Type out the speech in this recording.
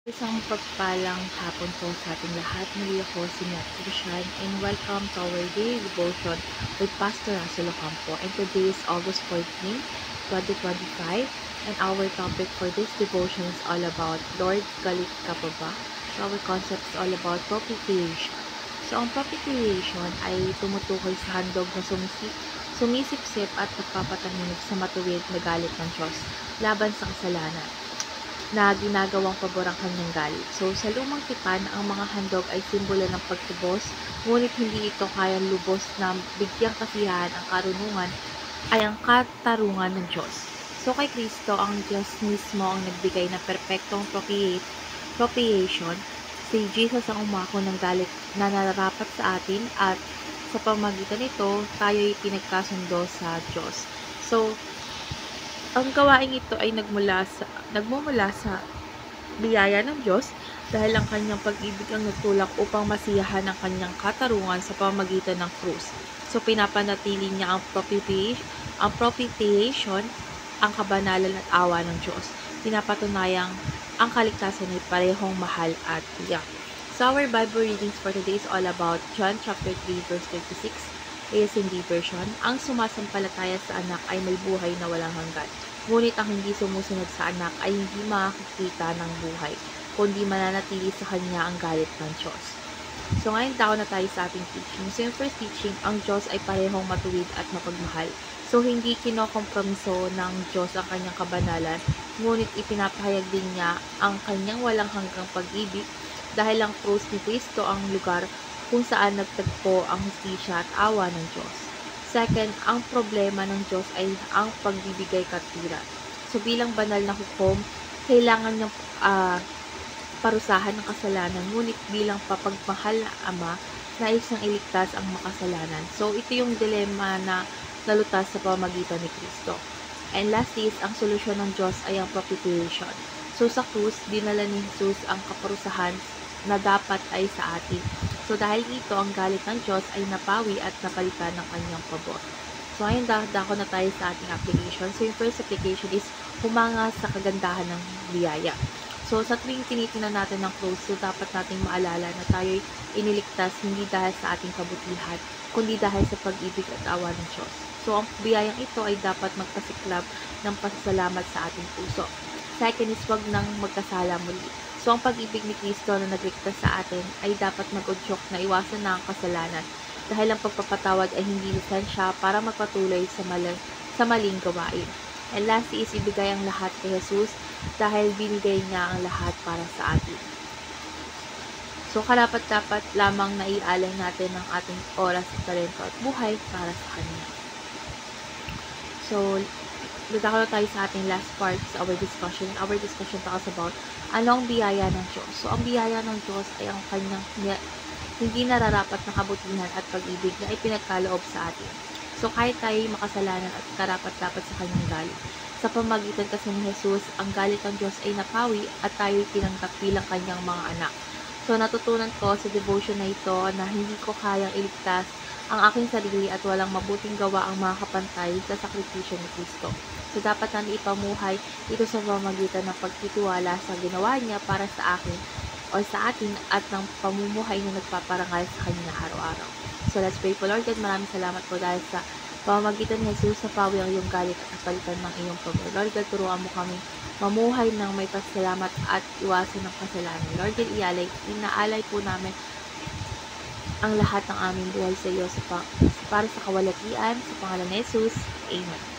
Isang pagpalang hapon po sa ating lahat. Muli ako si Nat Christian and welcome to our daily devotion with Pastor Russell Ocampo. And today is August 14, 2025, and our topic for this devotion is all about Lord, galit ka pa ba? So our concept is all about propitiation. So ang propitiation ay tumutukoy sa handog na sumisipsip at nagpapatahimik sa matuwid na galit ng Diyos laban sa kasalanan na ginagawang pabor ang kanyang galit. So, sa lumang tipan, ang mga handog ay simbolo ng pagtubos, ngunit hindi ito kayang lubos na bigyang kasiyahan ang karunungan ay ang katarungan ng Diyos. So, kay Kristo, ang Diyos mismo ang nagbigay ng perpektong propitiation. Si Jesus ang umako ng galit na nararapat sa atin at sa pamagitan nito, tayo'y pinagkasundo sa Diyos. So, ang gawaing ito ay nagmumula sa biyaya ng Diyos dahil ang kanyang pag-ibig ang nagtulak upang masiyahan ang kanyang katarungan sa pamamagitan ng krus. So, pinapanatili niya ang propitiation, ang kabanalan at awa ng Diyos. Pinapatunayang ang kaligtasan ay parehong mahal at tiyak. So, our Bible readings for today is all about John chapter 3 verse 26. ASND version, ang sumasampalataya sa anak ay may buhay na walang hanggan. Ngunit ang hindi sumusunod sa anak ay hindi makakita ng buhay, kundi mananatili sa kanya ang galit ng Diyos. So ngayon na tayo sa ating teaching. So yung first teaching, ang Diyos ay parehong matuwid at mapagmahal. So hindi kinokompromiso ng Diyos ang kanyang kabanalan, ngunit ipinapahayag din niya ang kanyang walang hanggang pag-ibig dahil ang krus ni Kristo ang lugar kung saan nagtagpo ang hustisya at awa ng Diyos. Second, ang problema ng Diyos ay ang pagbibigay katwiran. So bilang banal na hukom, kailangan niyang parusahan ng kasalanan, ngunit bilang papagmahal na Ama, nais niyang iligtas ang makasalanan. So ito yung dilema na nalutas sa pamamagitan ni Kristo. And lastly, ang solusyon ng Diyos ay ang propitiation. So sa krus, dinala ni Jesus ang kaparusahan na dapat ay sa atin. So, dahil dito, ang galit ng Diyos ay napawi at napalitan ng kanyang pabor. So, ngayon dako na tayo sa ating application. So, yung first application is humanga sa kagandahan ng biyaya. So, sa tuwing tinitingnan natin ng krus, so dapat nating maalala na tayo'y iniligtas hindi dahil sa ating kabutihan, kundi dahil sa pag-ibig at awa ng Diyos. So, ang biyayang ito ay dapat magpasiklab ng pasasalamat sa ating puso. Second is wag nang magkasala muli. So, ang pag-ibig ni Kristo na nagligtas sa atin ay dapat mag-udyok na iwasan na ang kasalanan dahil ang pagpapatawad ay hindi lisensya para magpatuloy sa maling gawain. And lastly is ibigay ang lahat kay Jesus dahil binigay niya ang lahat para sa atin. So, karapat-dapat lamang na ialay natin ang ating oras, talento at buhay para sa Kanya. So, dadako na tayo sa ating last part sa our discussion. Our discussion talks about ano ang biyaya ng Diyos. So, ang biyaya ng Diyos ay ang kanyang hindi nararapat na kabutihan at pag-ibig na ipinagkaloob sa atin. So, kahit tayo makasalanan at karapat-dapat sa kanyang galit. Sa pamagitan kasi ni Jesus, ang galit ng Diyos ay napawi at tayo'y tinanggap bilang kanyang mga anak. So, natutunan ko sa devotion na ito na hindi ko kayang iligtas ang aking sarili at walang mabuting gawa ang makakapantay sa sakripisyo ni Kristo. So, dapat natin ipamuhay ito sa pamamagitan ng pagtitiwala sa ginawa niya para sa akin o sa atin at ng pamumuhay na nagpaparangal sa kanya araw-araw. So, let's pray po, Lord God. Maraming salamat po dahil sa pamamagitan ni Jesus sa pawi ang iyong galit at napalitan ng iyong pabor. Lord God, turuan mo kami mamuhay ng may pasalamat at iwasan ng kasalanan. Lord God, inaalay po namin ang lahat ng aming buhay sa iyo para sa kawalatian, sa pangalan ni Jesus. Amen.